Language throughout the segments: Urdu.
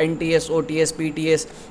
NTS, OTS, PTS,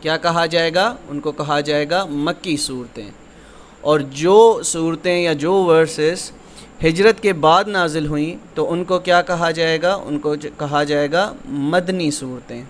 کیا کہا جائے گا؟ ان کو کہا جائے گا مکی صورتیں. اور جو صورتیں یا جو ورسز ہجرت کے بعد نازل ہوئیں تو ان کو کیا کہا جائے گا؟ ان کو کہا جائے گا مدنی صورتیں.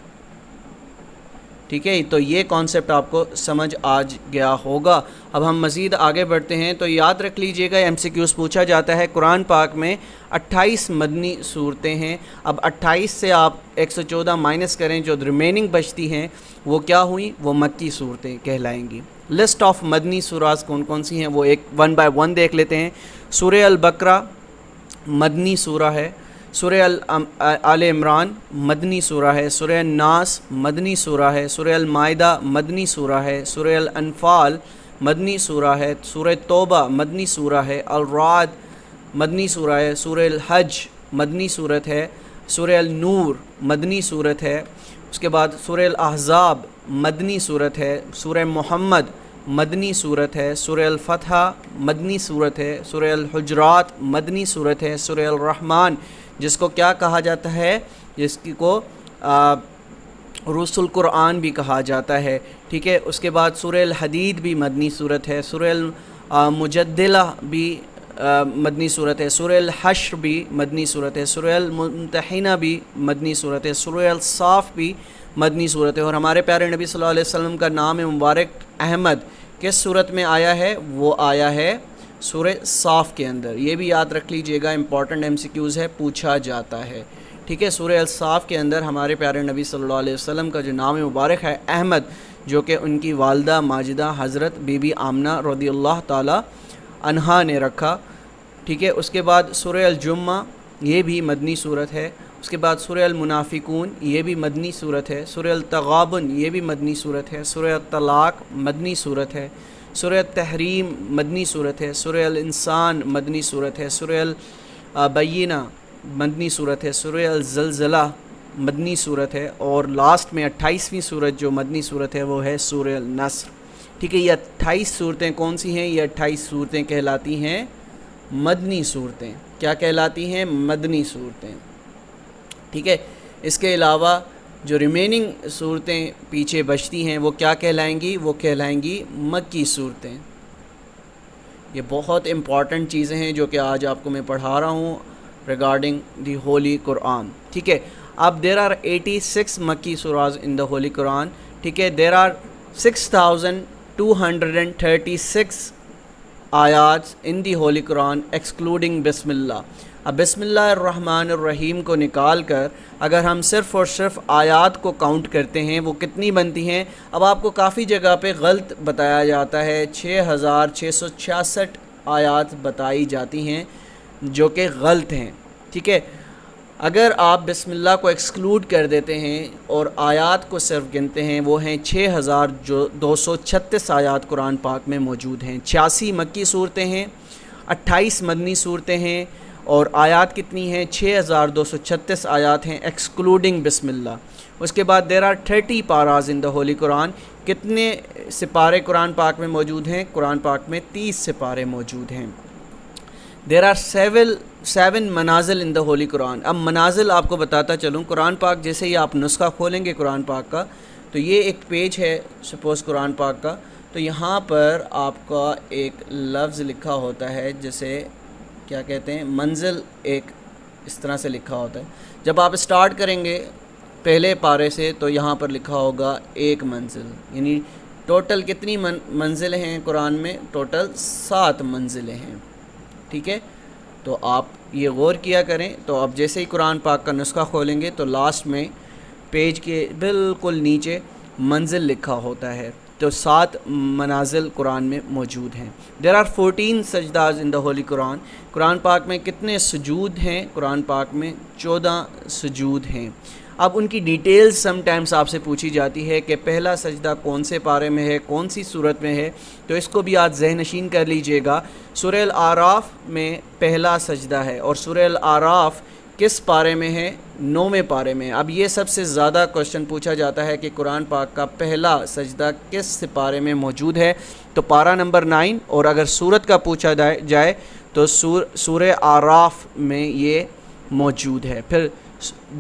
ٹھیک ہے، تو یہ کانسیپٹ آپ کو سمجھ آ گیا ہوگا. اب ہم مزید آگے بڑھتے ہیں. تو یاد رکھ لیجئے گا MCQs پوچھا جاتا ہے. قرآن پاک میں 28 مدنی صورتیں ہیں. اب 28 سے آپ 114 مائنس کریں، جو ریمیننگ بچتی ہیں وہ کیا ہوئیں؟ وہ مکی صورتیں کہلائیں گی. لسٹ آف مدنی سوراز کون کون سی ہیں وہ ایک 1 بائی 1 دیکھ لیتے ہیں. سورہ البقرہ مدنی سورہ ہے. سورہ آل عمران مدنی سورہ ہے. سورہ الناس مدنی سورہ ہے. سورہ المائدہ مدنی سورہ ہے. سورہ الانفال مدنی سورہ ہے. سورہ توبہ مدنی سورہ ہے. الرعد مدنی سورہ ہے. سورہ الحج مدنی صورت ہے. سورہ النور مدنی صورت ہے. اس کے بعد سورہ الاحزاب مدنی صورت ہے. سورہ محمد مدنی صورت ہے. سورہ الفتح مدنی صورت ہے. سورہ الحجرات مدنی صورت ہے. سورہ الرحمن جس کو کیا کہا جاتا ہے؟ جس کو رسل القرآن بھی کہا جاتا ہے. ٹھیک ہے، اس کے بعد سورہ الحدید بھی مدنی صورت ہے. سورہ المجدلہ بھی مدنی صورت ہے. سورہ الحشر بھی مدنی صورت ہے. سورہ الممتحنہ بھی مدنی صورت ہے. سورہ الصاف بھی مدنی صورت ہے. اور ہمارے پیارے نبی صلی اللہ علیہ وسلم کا نام مبارک احمد کس صورت میں آیا ہے؟ وہ آیا ہے سورہ صاف کے اندر. یہ بھی یاد رکھ لیجئے گا، امپورٹنٹ MCQs ہے، پوچھا جاتا ہے. ٹھیک ہے، سورہ الصاف کے اندر ہمارے پیارے نبی صلی اللہ علیہ وسلم کا جو نام مبارک ہے احمد، جو کہ ان کی والدہ ماجدہ حضرت بی بی آمنہ رضی اللہ تعالی عنہا نے رکھا. ٹھیک ہے، اس کے بعد سورہ الجمعہ یہ بھی مدنی صورت ہے. اس کے بعد سورہ المنافقون یہ بھی مدنی صورت ہے. سورہ التغابن یہ بھی مدنی صورت ہے. سورہ الطلاق مدنی صورت ہے. سورہ التحریم مدنی صورت ہے. سورہ الانسان مدنی صورت ہے. سورہ البینہ مدنی صورت ہے. سورہ الزلزلہ مدنی صورت ہے. اور لاسٹ میں 28ویں صورت جو مدنی صورت ہے وہ ہے سورہ النصر. ٹھیک ہے، یہ 28 صورتیں کون سی ہیں؟ یہ 28 صورتیں کہلاتی ہیں مدنی صورتیں. کیا کہلاتی ہیں؟ مدنی صورتیں. ٹھیک ہے، اس کے علاوہ جو ریمیننگ صورتیں پیچھے بچتی ہیں وہ کیا کہلائیں گی؟ وہ کہلائیں گی مکی صورتیں. یہ بہت امپورٹنٹ چیزیں ہیں جو کہ آج آپ کو میں پڑھا رہا ہوں ریگارڈنگ دی ہولی قرآن. ٹھیک ہے، اب دیر آر 86 مکی سوراز ان دا ہولی قرآن. ٹھیک ہے، دیر آر 6236 آیات ان دی ہولی قرآن ایکسکلوڈنگ بسم اللہ. اب بسم اللہ الرحمن الرحیم کو نکال کر اگر ہم صرف اور صرف آیات کو کاؤنٹ کرتے ہیں وہ کتنی بنتی ہیں؟ اب آپ کو کافی جگہ پہ غلط بتایا جاتا ہے. 6666 آیات بتائی جاتی ہیں جو کہ غلط ہیں. ٹھیک ہے، اگر آپ بسم اللہ کو ایکسکلوڈ کر دیتے ہیں اور آیات کو صرف گنتے ہیں وہ ہیں 6236 آیات قرآن پاک میں موجود ہیں. 86 مکی صورتیں ہیں، 28 مدنی صورتیں ہیں، اور آیات کتنی ہیں؟ 6236 آیات ہیں ایکسکلوڈنگ بسم اللہ. اس کے بعد there are 30 پاراز in the holy قرآن. کتنے سپارے قرآن پاک میں موجود ہیں؟ قرآن پاک میں 30 سپارے موجود ہیں. دیر آر 7 منازل ان دا ہولی قرآن. اب منازل آپ کو بتاتا چلوں. قرآن پاک جیسے ہی آپ نسخہ کھولیں گے قرآن پاک کا تو یہ ایک پیج ہے سپوز قرآن پاک کا، تو یہاں پر آپ کا ایک لفظ لکھا ہوتا ہے جیسے کیا کہتے ہیں منزل، ایک اس طرح سے لکھا ہوتا ہے. جب آپ اسٹارٹ کریں گے پہلے پارے سے تو یہاں پر لکھا ہوگا ایک منزل. یعنی ٹوٹل کتنی منزلیں ہیں قرآن میں؟ ٹوٹل 7 منزلیں ہیں. ٹھیک ہے، تو آپ یہ غور کیا کریں. تو اب جیسے ہی قرآن پاک کا نسخہ کھولیں گے تو لاسٹ میں پیج کے بالکل نیچے منزل لکھا ہوتا ہے. تو 7 منازل قرآن میں موجود ہیں. There are 14 سجداز in the holy Quran. Quran پاک میں کتنے سجود ہیں؟ قرآن پاک میں 14 سجود ہیں. اب ان کی ڈیٹیلز سم ٹائمز آپ سے پوچھی جاتی ہے کہ پہلا سجدہ کون سے پارے میں ہے، کون سی صورت میں ہے، تو اس کو بھی آج ذہن نشین کر لیجئے گا. سورہ الاعراف میں پہلا سجدہ ہے، اور سورہ الاعراف کس پارے میں ہے؟ 9ویں پارے میں. اب یہ سب سے زیادہ کوشچن پوچھا جاتا ہے کہ قرآن پاک کا پہلا سجدہ کس سپارے میں موجود ہے؟ تو پارہ نمبر 9. اور اگر سورت کا پوچھا جائے تو سورہ اعراف میں یہ موجود ہے. پھر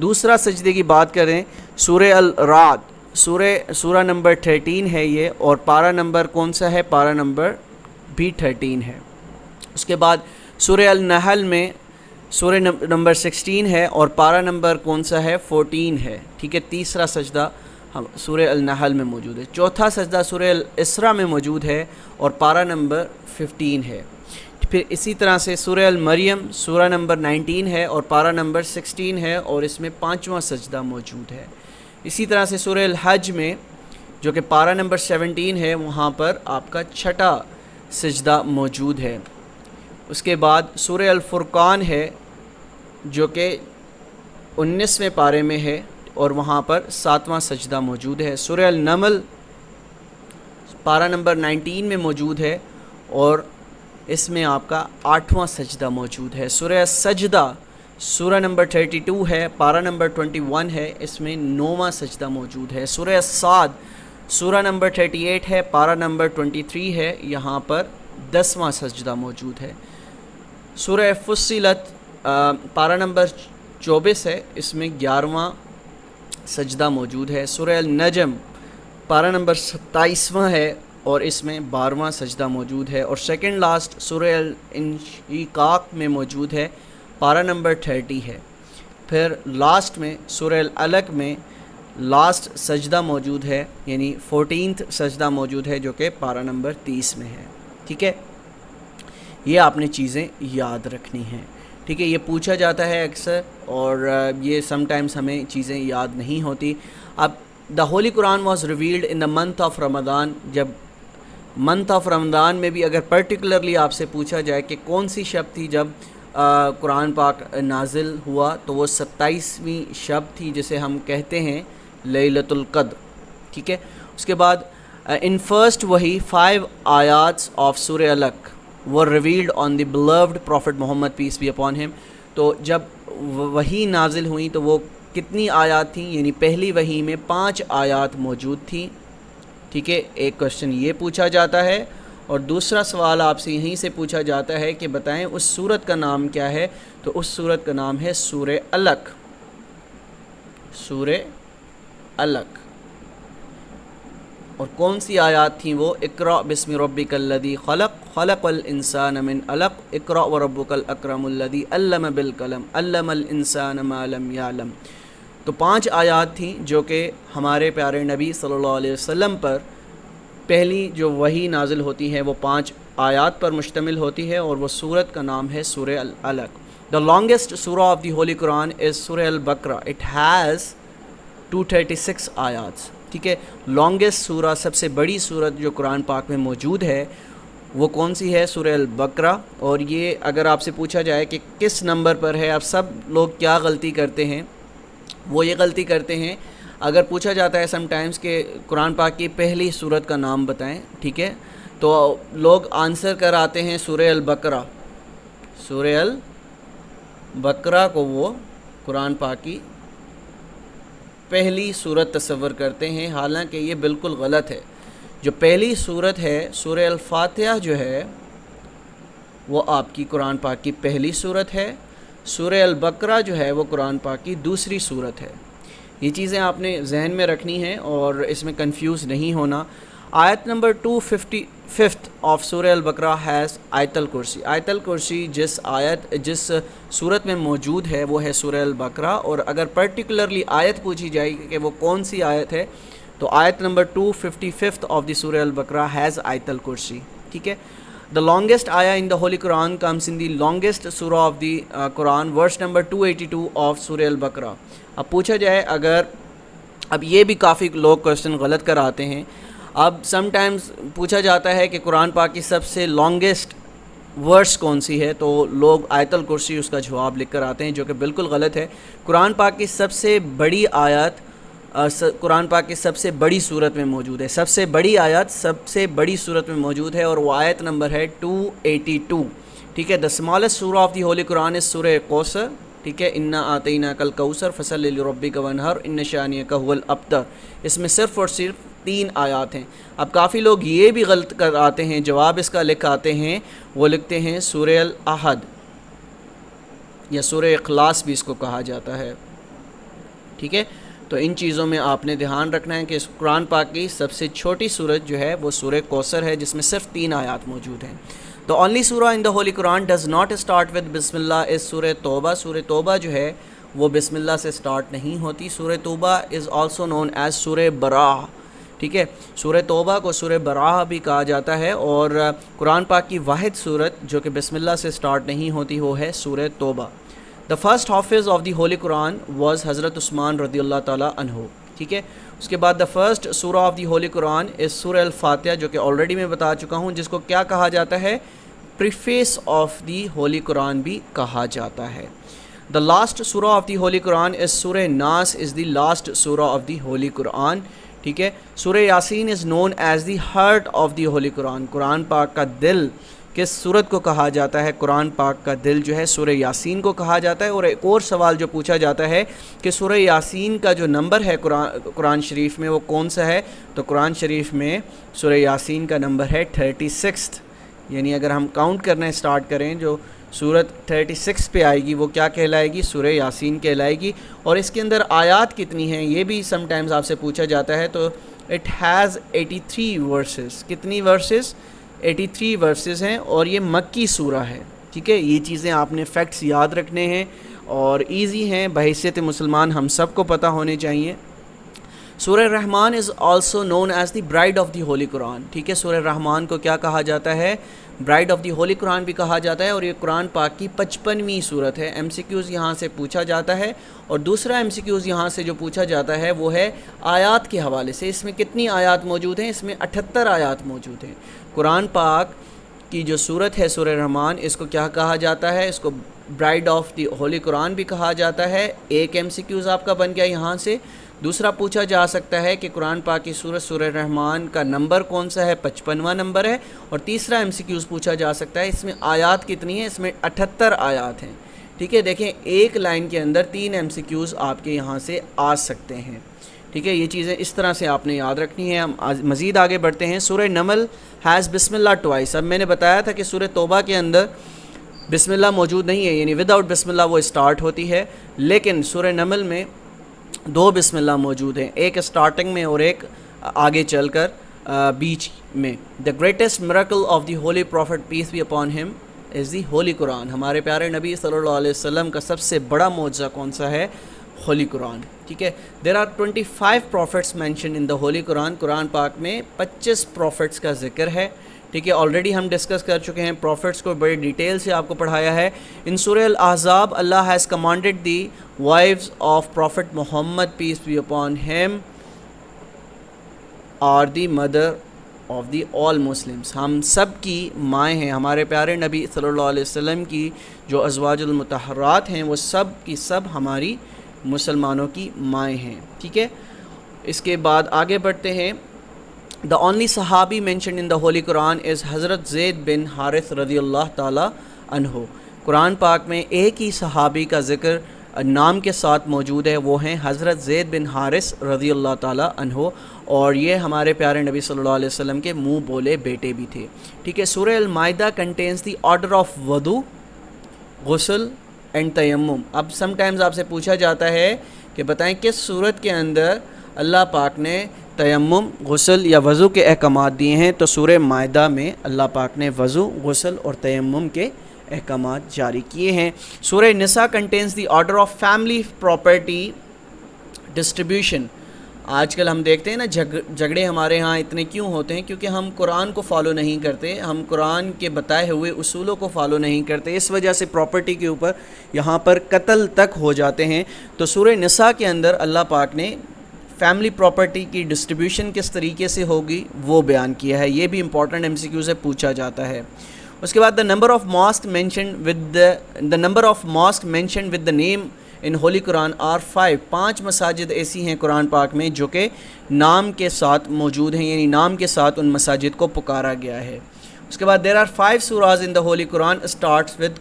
دوسرا سجدے کی بات کریں، سورہ الرعد. سورہ نمبر 13 ہے یہ، اور پارہ نمبر کون سا ہے؟ پارہ نمبر بھی 13 ہے۔ اس کے بعد سورہ النحل میں سورہ نمبر 16 ہے اور پارہ نمبر کون سا ہے؟ 14 ہے، ٹھیک ہے۔ تیسرا سجدہ سورہ النحل میں موجود ہے۔ چوتھا سجدہ سورہ الاسراء میں موجود ہے اور پارہ نمبر 15 ہے۔ پھر اسی طرح سے سورہ المریم سورہ نمبر 19 ہے اور پارہ نمبر 16 ہے، اور اس میں 5واں سجدہ موجود ہے۔ اسی طرح سے سورہ الحج میں جو کہ پارہ نمبر 17 ہے، وہاں پر آپ کا 6واں سجدہ موجود ہے۔ اس کے بعد سورہ الفرقان ہے جو کہ 19ویں پارے میں ہے، اور وہاں پر 7واں سجدہ موجود ہے۔ سورہ النمل پارہ نمبر 19 میں موجود ہے اور اس میں آپ کا 8واں سجدہ موجود ہے۔ سورہ السجدہ سورہ نمبر 32 ہے، پارہ نمبر 21 ہے، اس میں 9واں سجدہ موجود ہے۔ سورہ الصاد سورہ نمبر 38 ہے، پارہ نمبر 23 ہے، یہاں پر 10واں سجدہ موجود ہے۔ سورہ فصلت پارہ نمبر 24 ہے، اس میں 11واں سجدہ موجود ہے۔ سورہ النجم پارہ نمبر 27واں ہے اور اس میں 12واں سجدہ موجود ہے، اور سیکنڈ لاسٹ سورہ الانشقاق میں موجود ہے، پارہ نمبر 30 ہے۔ پھر لاسٹ میں سورہ العلق میں لاسٹ سجدہ موجود ہے، یعنی 14th سجدہ موجود ہے، جو کہ پارہ نمبر 30 میں ہے، ٹھیک ہے۔ یہ آپ نے چیزیں یاد رکھنی ہیں، ٹھیک ہے۔ یہ پوچھا جاتا ہے اکثر، اور یہ سم ٹائمز ہمیں چیزیں یاد نہیں ہوتی۔ اب the holy Quran was revealed in the month of Ramadan, جب منتھ آف رمضان میں بھی اگر پرٹیکولرلی آپ سے پوچھا جائے کہ کون سی شب تھی جب قرآن پاک نازل ہوا، تو وہ 27ویں شب تھی، جسے ہم کہتے ہیں لیلۃ القدر، ٹھیک ہے۔ اس کے بعد ان فرسٹ وحی 5 آیاتس آف سورہ ul Haq were revealed on the beloved Prophet Muhammad peace be upon him۔ تو جب وحی نازل ہوئی تو وہ کتنی آیات تھیں؟ یعنی پہلی وحی میں 5 آیات موجود تھیں، ٹھیک ہے۔ ایک کوشچن یہ پوچھا جاتا ہے، اور دوسرا سوال آپ سے یہیں سے پوچھا جاتا ہے کہ بتائیں اس سورت کا نام کیا ہے؟ تو اس سورت کا نام ہے سورہ الق، سورہ الق۔ اور کون سی آیات تھیں وہ؟ اقرأ بسم ربک الذی خلق خلق الانسان من علق اقرأ وربک الاکرم الذی علم بالقلم علم الانسان ما لم یعلم۔ تو 5 آیات تھیں جو کہ ہمارے پیارے نبی صلی اللہ علیہ وسلم پر پہلی جو وحی نازل ہوتی ہے وہ 5 آیات پر مشتمل ہوتی ہے، اور وہ سورت کا نام ہے سورہ العلق۔ دا لانگیسٹ سورہ آف دی ہولی قرآن از سورہ البقرہ، اٹ ہیز 236 آیاتس، ٹھیک ہے۔ لانگیسٹ سورہ، سب سے بڑی سورت جو قرآن پاک میں موجود ہے وہ کون سی ہے؟ سورہ البقرہ۔ اور یہ اگر آپ سے پوچھا جائے کہ کس نمبر پر ہے، اب سب لوگ کیا غلطی کرتے ہیں؟ وہ یہ غلطی کرتے ہیں، اگر پوچھا جاتا ہے سم ٹائمز کہ قرآن پاک کی پہلی سورت کا نام بتائیں، ٹھیک ہے، تو لوگ آنسر کر آتے ہیں سورہ البقرہ۔ سورہ البقرہ کو وہ قرآن پاک کی پہلی سورت تصور کرتے ہیں، حالانکہ یہ بالکل غلط ہے۔ جو پہلی سورت ہے سورہ الفاتحہ جو ہے وہ آپ کی قرآن پاک کی پہلی سورت ہے، سورہ البقرہ جو ہے وہ قرآن پاک کی دوسری سورت ہے۔ یہ چیزیں آپ نے ذہن میں رکھنی ہیں اور اس میں کنفیوز نہیں ہونا۔ آیت نمبر 255 آف سورہ البقرہ ہیز آیت الکرسی۔ آیت الکرسی جس سورت میں موجود ہے وہ ہے سورہ البقرہ، اور اگر پرٹیکولرلی آیت پوچھی جائے کہ وہ کون سی آیت ہے تو آیت نمبر 255 آف دی سورہ البقرہ ہیز آیت الکرسی، ٹھیک ہے۔ The longest ayah in the Holy Quran comes in the longest surah of the Quran, verse number 282 of Surah Al-Baqarah۔ اب پوچھا جائے اب یہ بھی کافی لوگ کوشچن غلط کر آتے ہیں۔ اب سم ٹائمز پوچھا جاتا ہے کہ قرآن پاک کی سب سے لانگیسٹ ورس کون سی ہے، تو لوگ آیت الکرسی اس کا جواب لکھ کر آتے ہیں، جو کہ بالکل غلط ہے۔ قرآن پاک کی سب سے بڑی آیت قرآن پاک کی سب سے بڑی صورت میں موجود ہے، سب سے بڑی آیت سب سے بڑی صورت میں موجود ہے، اور وہ آیت نمبر ہے 282، ٹھیک ہے۔ دا اسمالسٹ سورہ آف دی ہولی قرآن از سورہ کوثر، ٹھیک ہے۔ انا اعطیناک الکوثر فصلی لربک وانحر ان شانئک ھو الابتر۔ اس میں صرف اور صرف 3 آیات ہیں۔ اب کافی لوگ یہ بھی غلط کر آتے ہیں، جواب اس کا لکھ آتے ہیں، وہ لکھتے ہیں سورہ الاحد یا سورہ اخلاص بھی اس کو کہا جاتا ہے، ٹھیک ہے۔ تو ان چیزوں میں آپ نے دھیان رکھنا ہے کہ اس قرآن پاک کی سب سے چھوٹی سورت جو ہے وہ سورہ کوثر ہے، جس میں صرف 3 آیات موجود ہیں۔ The only surah in the Holy Quran does not start with بسم اللہ is سورہ توبہ۔ سورہ توبہ جو ہے وہ بسم اللہ سے سٹارٹ نہیں ہوتی۔ سورہ توبہ is also known as سورہ براہ، ٹھیک ہے، سورہ توبہ کو سورہ براہ بھی کہا جاتا ہے، اور قرآن پاک کی واحد سورت جو کہ بسم اللہ سے سٹارٹ نہیں ہوتی وہ ہے سورہ توبہ۔ The first حافظ of the Holy Quran was حضرت عثمان رضی اللہ تعالیٰ عنہ، ٹھیک ہے۔ اس کے بعد the first surah of the Holy Quran is سورہ الفاتحہ، جو کہ آلریڈی میں بتا چکا ہوں، جس کو کیا کہا جاتا ہے، preface of the holy Quran بھی کہا جاتا ہے۔ The last surah of the Holy Quran is سورہ ناس is the last surah of the Holy Quran، ٹھیک ہے۔ سورہ Yasin is known as the heart of the Holy Quran، قرآن پاک کا دل کس صورت کو کہا جاتا ہے؟ قرآن پاک کا دل جو ہے سورہ یاسین کو کہا جاتا ہے۔ اور ایک اور سوال جو پوچھا جاتا ہے کہ سورہ یاسین کا جو نمبر ہے قرآن شریف میں وہ کون سا ہے؟ تو قرآن شریف میں سورہ یاسین کا نمبر ہے 36، یعنی اگر ہم کاؤنٹ کرنا اسٹارٹ کریں جو سورت 36 پہ آئے گی وہ کیا کہلائے گی؟ سورہ یاسین کہلائے گی۔ اور اس کے اندر آیات کتنی ہیں یہ بھی سم ٹائمز آپ سے پوچھا جاتا ہے، تو اٹ ہیز 83 ورسز۔ کتنی ورسز؟ 83 ورسز ہیں، اور یہ مکی سورہ ہے، ٹھیک ہے۔ یہ چیزیں آپ نے فیکٹس یاد رکھنے ہیں اور ایزی ہیں، بحیثیت مسلمان ہم سب کو پتہ ہونے چاہیے۔ Surah Rahman is also known as the bride of the holy Quran, ٹھیک ہے۔ سورہ رحمان کو کیا کہا جاتا ہے؟ Bride of the holy Quran بھی کہا جاتا ہے، اور یہ قرآن پاک کی 55ویں صورت ہے۔ ایم سی کیوز یہاں سے پوچھا جاتا ہے، اور دوسرا ایم سی کیوز یہاں سے جو پوچھا جاتا ہے وہ ہے آیات کے حوالے سے۔ اس میں کتنی آیات موجود ہیں؟ اس میں 78 آیات موجود ہیں۔ قرآن پاک کی جو صورت ہے سورہ رحمان، اس کو کیا کہا جاتا ہے؟ اس کو Braid of the holy Quran بھی کہا جاتا ہے۔ ایک ایم سی کیوز آپ کا بن گیا یہاں سے۔ دوسرا پوچھا جا سکتا ہے کہ قرآن پاک کی سورت سورہ رحمان کا نمبر کون سا ہے؟ 55واں نمبر ہے۔ اور تیسرا ایم سی کیوز پوچھا جا سکتا ہے اس میں آیات کتنی ہیں؟ اس میں 78 آیات ہیں، ٹھیک ہے۔ دیکھیں ایک لائن کے اندر 3 ایم سی کیوز آپ کے یہاں سے آ سکتے ہیں، ٹھیک ہے۔ یہ چیزیں اس طرح سے آپ نے یاد رکھنی ہے۔ ہم مزید آگے بڑھتے ہیں۔ سورہ نمل ہیز بسم اللہ ٹوائس۔ اب میں نے بتایا تھا کہ سورہ توبہ کے اندر بسم اللہ موجود نہیں ہے، یعنی وداؤٹ بسم اللہ وہ اسٹارٹ ہوتی ہے، لیکن سورہ نمل میں 2 بسم اللہ موجود ہیں، ایک اسٹارٹنگ میں اور ایک آگے چل کر بیچ میں۔ The greatest miracle of the holy prophet peace be upon him is the holy قرآن۔ ہمارے پیارے نبی صلی اللہ علیہ وسلم کا سب سے بڑا معجزہ کون سا ہے؟ ہولی قرآن، ٹھیک ہے۔ There are 25 prophets mention in the holy Quran. Quran پاک میں 25 پروفٹس کا ذکر ہے، ٹھیک ہے۔ آلریڈی ہم ڈسکس کر چکے ہیں، پروفٹس کو بڑی ڈیٹیل سے آپ کو پڑھایا ہے۔ In Surah Al Ahzab Allah has commanded the wives of prophet Muhammad peace be upon him are the mother of the all Muslims. ہم سب کی مائیں ہیں، ہمارے پیارے نبی صلی اللہ علیہ وسلم کی جو ازواج المطہرات ہیں وہ سب کی سب ہماری مسلمانوں کی مائیں ہیں، ٹھیک ہے۔ اس کے بعد آگے بڑھتے ہیں۔ The only صحابی mentioned in the Holy Quran is حضرت زید بن حارث رضی اللہ تعالی عنہ۔ قرآن پاک میں ایک ہی صحابی کا ذکر نام کے ساتھ موجود ہے، وہ ہیں حضرت زید بن حارث رضی اللہ تعالی عنہ، اور یہ ہمارے پیارے نبی صلی اللہ علیہ وسلم کے منہ بولے بیٹے بھی تھے، ٹھیک ہے۔ سورہ المائدہ contains the order of وضو، غسل اینڈ تیمم۔ اب سم ٹائمز آپ سے پوچھا جاتا ہے کہ بتائیں کس صورت کے اندر اللہ پاک نے تیمم، غسل یا وضو کے احکامات دیے ہیں؟ تو سورہ مائدہ میں اللہ پاک نے وضو، غسل اور تیمم کے احکامات جاری کیے ہیں۔ سورہ نساء contains the order of family property distribution. آج کل ہم دیکھتے ہیں نا جھگڑے ہمارے ہاں اتنے کیوں ہوتے ہیں؟ کیونکہ ہم قرآن کو فالو نہیں کرتے، ہم قرآن کے بتائے ہوئے اصولوں کو فالو نہیں کرتے، اس وجہ سے پراپرٹی کے اوپر یہاں پر قتل تک ہو جاتے ہیں۔ تو سورہ نساء کے اندر اللہ پاک نے فیملی پراپرٹی کی ڈسٹریبیوشن کس طریقے سے ہوگی وہ بیان کیا ہے۔ یہ بھی امپورٹنٹ ایم سی کیو سے پوچھا جاتا ہے۔ اس کے بعد the number of mosques mentioned with the name in Holy Quran are 5۔ 5 مساجد ایسی ہیں قرآن پاک میں جو کہ نام کے ساتھ موجود ہیں، یعنی نام کے ساتھ ان مساجد کو پکارا گیا ہے۔ اس کے بعد there are 5 surahs in the Holy Quran starts with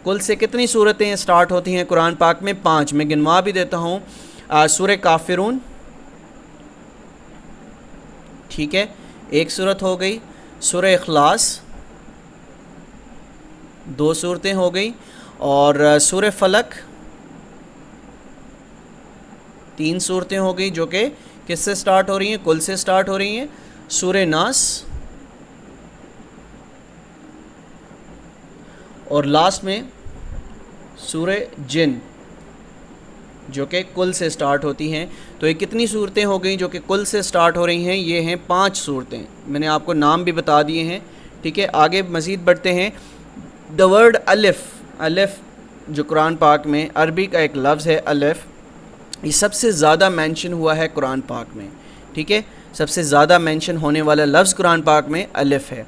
کل سے کتنی صورتیں سٹارٹ ہوتی ہیں قرآن پاک میں؟ 5۔ میں گنوا بھی دیتا ہوں۔ سورہ کافرون، ٹھیک ہے، ایک صورت ہو گئی۔ سورہ اخلاص 2 صورتیں ہو گئی، اور سورہ فلق 3 صورتیں ہو گئی جو کہ کس سے سٹارٹ ہو رہی ہیں؟ کل سے سٹارٹ ہو رہی ہیں، سورہ ناس اور لاسٹ میں سورہ جن جو کہ کل سے سٹارٹ ہوتی ہیں۔ تو یہ کتنی صورتیں ہو گئیں جو کہ کل سے سٹارٹ ہو رہی ہیں؟ یہ ہیں 5 صورتیں، میں نے آپ کو نام بھی بتا دیے ہیں، ٹھیک ہے۔ آگے مزید بڑھتے ہیں۔ دا ورڈ الف، الف جو قرآن پاک میں عربی کا ایک لفظ ہے الف، یہ سب سے زیادہ مینشن ہوا ہے قرآن پاک میں، ٹھیک ہے، سب سے زیادہ مینشن ہونے والا لفظ قرآن پاک میں الف ہے۔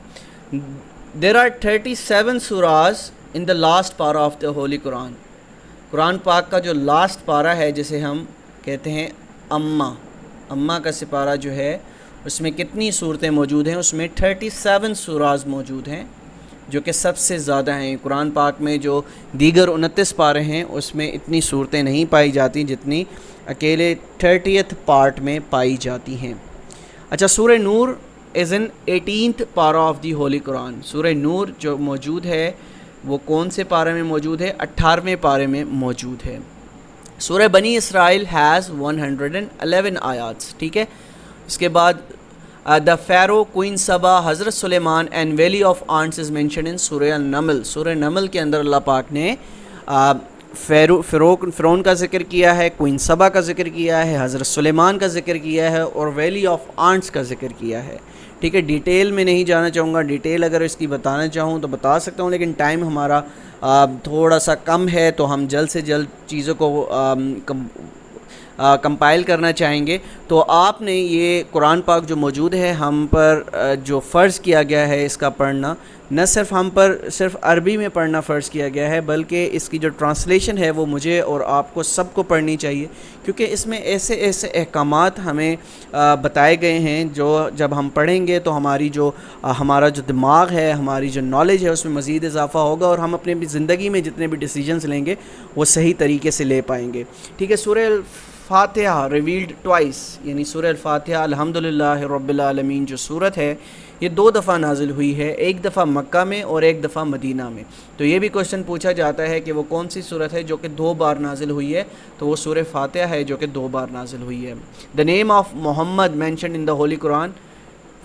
There are 37 surahs in the last para of the holy Quran, Quran پاک کا جو لاسٹ پارا ہے جسے ہم کہتے ہیں اماں کا سپارہ جو ہے، اس میں کتنی صورتیں موجود ہیں؟ اس میں 37 سوراز موجود ہیں جو کہ سب سے زیادہ ہیں۔ قرآن پاک میں جو دیگر 29 پارے ہیں اس میں اتنی صورتیں نہیں پائی جاتی جتنی اکیلے 30th پارٹ میں پائی جاتی ہیں۔ اچھا، سورہ نور از ان 18th پارا آف دی ہولی قرآن، سورہ نور جو موجود ہے وہ کون سے پارے میں موجود ہے؟ 18ویں پارے میں موجود ہے۔ سورہ بنی اسرائیل ہیز 111 آیاتس، ٹھیک ہے۔ اس کے بعد دا فیرو، queen Saba, Hazrat Sulaiman and valley of ants is mentioned in Surah Al Naml, سورہ نمل کے اندر اللہ پاک نے فرعون کا ذکر کیا ہے، کوئن سبا کا ذکر کیا ہے، حضرت سلیمان کا ذکر کیا ہے اور ویلی آف آنٹس کا ذکر کیا ہے، ٹھیک ہے۔ ڈیٹیل میں نہیں جانا چاہوں گا، ڈیٹیل اگر اس کی بتانا چاہوں تو بتا سکتا ہوں، لیکن ٹائم ہمارا تھوڑا سا کم ہے تو ہم جلد سے جلد چیزوں کو کمپائل کرنا چاہیں گے۔ تو آپ نے یہ قرآن پاک جو موجود ہے ہم پر جو فرض کیا گیا ہے اس کا پڑھنا، نہ صرف ہم پر صرف عربی میں پڑھنا فرض کیا گیا ہے بلکہ اس کی جو ٹرانسلیشن ہے وہ مجھے اور آپ کو سب کو پڑھنی چاہیے، کیونکہ اس میں ایسے ایسے احکامات ہمیں بتائے گئے ہیں جو جب ہم پڑھیں گے تو ہمارا جو دماغ ہے، ہماری جو نالج ہے اس میں مزید اضافہ ہوگا اور ہم اپنے بھی زندگی میں جتنے بھی ڈیسیجنز لیں گے وہ صحیح طریقے سے لے پائیں گے، ٹھیک ہے۔ سورہ فاتحہ ریویلڈ ٹوائس، یعنی سورہ الفاتحہ الحمدللہ رب العالمین جو سورت ہے یہ 2 دفعہ نازل ہوئی ہے، ایک دفعہ مکہ میں اور ایک دفعہ مدینہ میں۔ تو یہ بھی کوشچن پوچھا جاتا ہے کہ وہ کون سی سورت ہے جو کہ 2 بار نازل ہوئی ہے، تو وہ سورہ فاتحہ ہے جو کہ 2 بار نازل ہوئی ہے۔ The name of Muhammad mentioned in the holy Quran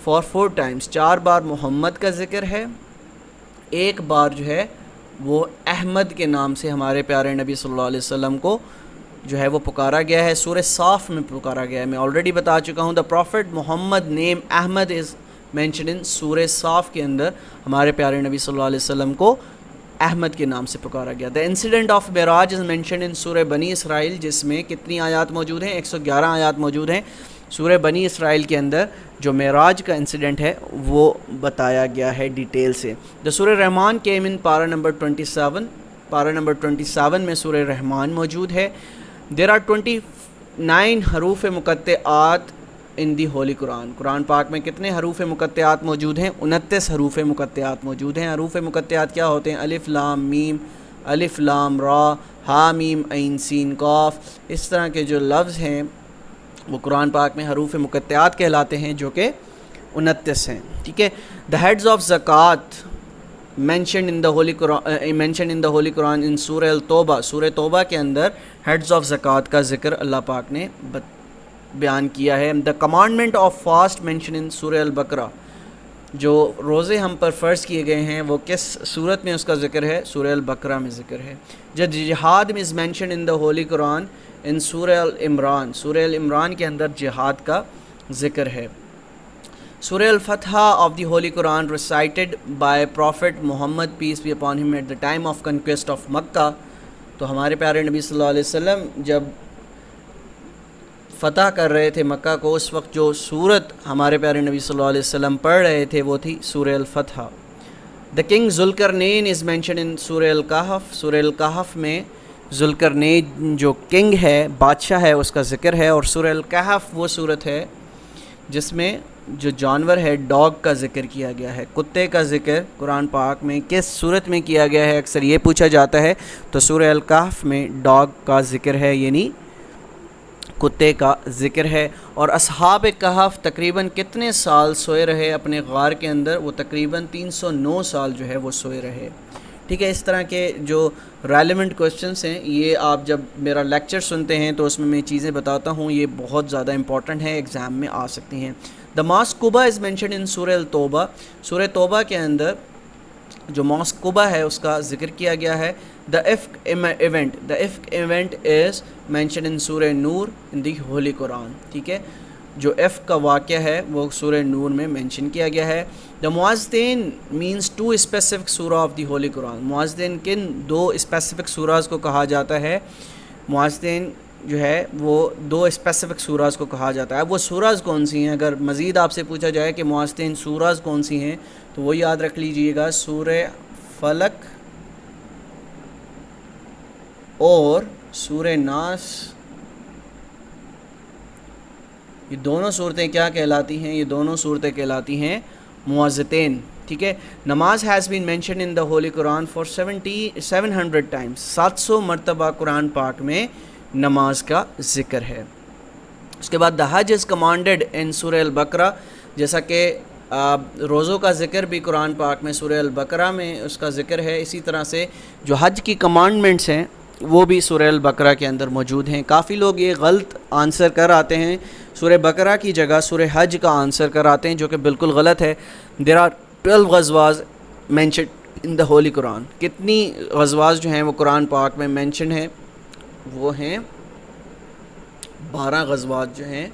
for 4 times, 4 بار محمد کا ذکر ہے، ایک بار جو ہے وہ احمد کے نام سے ہمارے پیارے نبی صلی اللہ علیہ وسلم کو جو ہے وہ پکارا گیا ہے، سورہ صاف میں پکارا گیا ہے۔ میں آلریڈی بتا چکا ہوں، the prophet Muhammad name Ahmad is mentioned in Surah Saff کے اندر ہمارے پیارے نبی صلی اللہ علیہ وسلم کو احمد کے نام سے پکارا گیا۔ The incident of Meraj is mentioned in سورہ بنی اسرائیل، جس میں کتنی آیات موجود ہیں؟ 111 آیات موجود ہیں سورہ بنی اسرائیل کے اندر، جو معراج کا انسیڈنٹ ہے وہ بتایا گیا ہے ڈیٹیل سے۔ دا سورہ رحمان کیم ان پارا نمبر 27، پارا نمبر 27 میں سورہ رحمان موجود ہے۔ دیر آر 29 حروف مقطعات ان دی ہولی قرآن، قرآن پاک میں کتنے حروف مقطعات موجود ہیں؟ 29 حروف مقطعات موجود ہیں۔ حروف مقطعات کیا ہوتے ہیں؟ الف لام میم، الف لام را، ہا میم عین سین قاف، اس طرح کے جو لفظ ہیں وہ قرآن پاک میں حروف مقطعات کہلاتے ہیں جو کہ 29 ہیں، ٹھیک ہے۔ دا ہیڈز آف زکوٰۃ mentioned in the holy Quran in سورہ التوبہ، سورہ توبہ کے اندر ہیڈز آف زکوٰۃ کا ذکر اللہ پاک نے بیان کیا ہے۔ The commandment of fast mention in Surah Al Baqarah, جو روزے ہم پر فرض کیے گئے ہیں وہ کس صورت میں اس کا ذکر ہے؟ سورہ البقرہ میں ذکر ہے۔ جہاد از مینشن ان دا ہولی قرآن ان سورہ العمران، سورہ العمران کے اندر جہاد کا ذکر ہے۔ Surah Al Fath of the holy Quran recited by prophet Muhammad peace be upon him at the time of conquest of Mecca, تو ہمارے پیارے نبی صلی اللہ علیہ وسلم جب فتح کر رہے تھے مکہ کو، اس وقت جو سورت ہمارے پیارے نبی صلی اللہ علیہ وسلم پڑھ رہے تھے وہ تھی Surah Al Fath. The king Zulqarnain is mention in Surah Al Kahf, سورہ الکہف میں ذوالقرنین جو کنگ ہے، بادشاہ ہے، اس کا ذکر ہے، اور سورہ الکہف وہ سورت ہے جس میں جو جانور ہے ڈاگ کا ذکر کیا گیا ہے۔ کتے کا ذکر قرآن پاک میں کس صورت میں کیا گیا ہے؟ اکثر یہ پوچھا جاتا ہے، تو سورہ الکہف میں ڈاگ کا ذکر ہے، یعنی کتے کا ذکر ہے۔ اور اصحاب کہف تقریباً کتنے سال سوئے رہے اپنے غار کے اندر؟ وہ تقریباً 309 سال جو ہے وہ سوئے رہے، ٹھیک ہے. اس طرح کے جو ریلیونٹ کویشچنس ہیں یہ آپ جب میرا لیکچر سنتے ہیں تو اس میں چیزیں بتاتا ہوں, یہ بہت زیادہ امپورٹنٹ ہے, ایگزام میں آ سکتی ہیں. دا mask Quba is mentioned in سورہ التوبہ. سورہ توبہ کے اندر جو ماسک قبا ہے اس کا ذکر کیا گیا ہے. دا افک ایونٹ از مینشنڈ ان سورہ نور ان دی ہولی قرآن. ٹھیک ہے, جو افک کا واقعہ ہے وہ سورہ نور میں مینشن کیا گیا ہے. دا معاذتین مینس 2 اسپیسیفک سورہ آف دی ہولی قرآن. معاذتین کن 2 اسپیسیفک سوراز کو کہا جاتا ہے؟ معاذتین جو ہے وہ 2 اسپیسیفک سوراز کو کہا جاتا ہے. وہ سوراز کون سی ہیں؟ اگر مزید آپ سے پوچھا جائے کہ معاذتین سوراز کون سی ہیں تو وہ یاد رکھ لیجئے گا, سورہ فلق اور سورہ ناس. یہ دونوں صورتیں کیا کہلاتی ہیں؟ یہ دونوں صورتیں کہلاتی ہیں معوذتین. ٹھیک ہے. نماز has been mention in the holy Quran for 700 times. 700 مرتبہ قرآن پاک میں نماز کا ذکر ہے. اس کے بعد دا حج از کمانڈیڈ ان سورہ البقرہ. جیسا کہ روزوں کا ذکر بھی قرآن پاک میں سورہ البقرہ میں اس کا ذکر ہے, اسی طرح سے جو حج کی کمانڈمنٹس ہیں وہ بھی سورہ البقرہ کے اندر موجود ہیں. کافی لوگ یہ غلط آنسر کر آتے ہیں, سورہ بقرہ کی جگہ سورہ حج کا آنسر کر آتے ہیں, جو کہ بالکل غلط ہے. There are 12 غزوات mentioned in the holy قرآن. کتنی غزوات جو ہیں وہ قرآن پاک میں مینشن ہیں؟ وہ ہیں 12 غزوات جو ہیں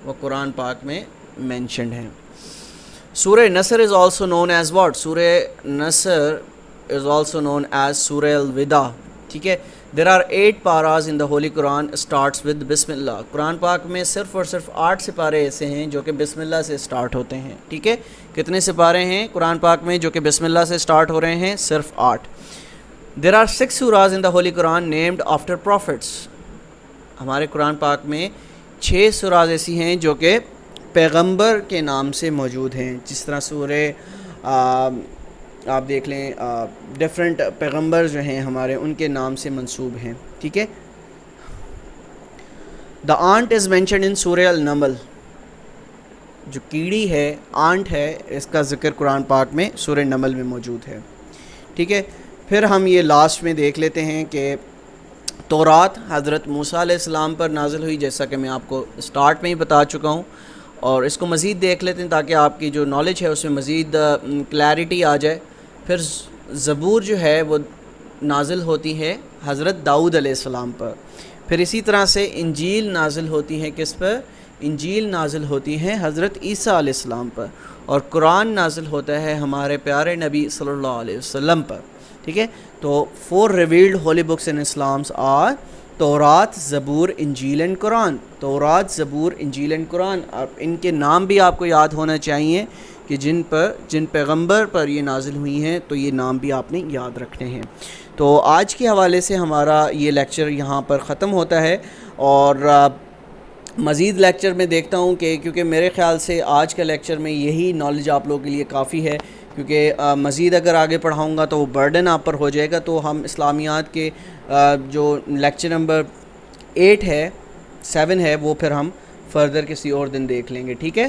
وہ قرآن پاک میں مینشنڈ ہیں. Surah Nasr is also known as what? Surah Nasr is also known as سورہ الوداع. ٹھیک ہے. There are 8 paras in the holy Quran starts with Bismillah. قرآن پاک میں صرف اور صرف 8 سپارے ایسے ہیں جو کہ بسم اللہ سے اسٹارٹ ہوتے ہیں. ٹھیک ہے. کتنے سپارے ہیں قرآن پاک میں جو کہ بسم اللہ سے اسٹارٹ ہو رہے ہیں؟ صرف 8. There are 6 surahs in the holy Quran named after prophets. ہمارے قرآن پاک میں 6 سوراز ایسی ہیں جو کہ پیغمبر کے نام سے موجود ہیں. جس طرح سورہ آپ دیکھ لیں ڈیفرنٹ پیغمبر جو ہیں ہمارے ان کے نام سے منسوب ہیں. ٹھیک ہے. دا aunt is mentioned in Surah النمل. جو کیڑی ہے, آنٹ ہے, اس کا ذکر قرآن پاک میں سورہ نمل میں موجود ہے. ٹھیک ہے. پھر ہم یہ لاسٹ میں دیکھ لیتے ہیں کہ تورات حضرت موسیٰ علیہ السلام پر نازل ہوئی, جیسا کہ میں آپ کو اسٹارٹ میں ہی بتا چکا ہوں, اور اس کو مزید دیکھ لیتے ہیں تاکہ آپ کی جو نالج ہے اس میں مزید کلیئرٹی آ جائے. پھر زبور جو ہے وہ نازل ہوتی ہے حضرت داؤد علیہ السلام پر. پھر اسی طرح سے انجیل نازل ہوتی ہے کس پر؟ انجیل نازل ہوتی ہے حضرت عیسیٰ علیہ السلام پر. اور قرآن نازل ہوتا ہے ہمارے پیارے نبی صلی اللہ علیہ وسلم پر. ٹھیک ہے. تو 4 revealed holy books in Islam's are تورات, زبور, انجیل اینڈ قرآن. تورات, زبور, انجیل اینڈ قرآن. اور ان کے نام بھی آپ کو یاد ہونا چاہیے کہ جن پیغمبر پر یہ نازل ہوئی ہیں, تو یہ نام بھی آپ نے یاد رکھنے ہیں. تو آج کے حوالے سے ہمارا یہ لیکچر یہاں پر ختم ہوتا ہے, اور مزید لیکچر میں دیکھتا ہوں کہ کیونکہ میرے خیال سے آج کا لیکچر میں یہی نالج آپ لوگوں کے لیے کافی ہے, کیونکہ مزید اگر آگے پڑھاؤں گا تو وہ برڈن آپ پر ہو جائے گا. تو ہم اسلامیات کے جو لیکچر نمبر 8 ہے 7 ہے وہ پھر ہم فردر کسی اور دن دیکھ لیں گے. ٹھیک ہے.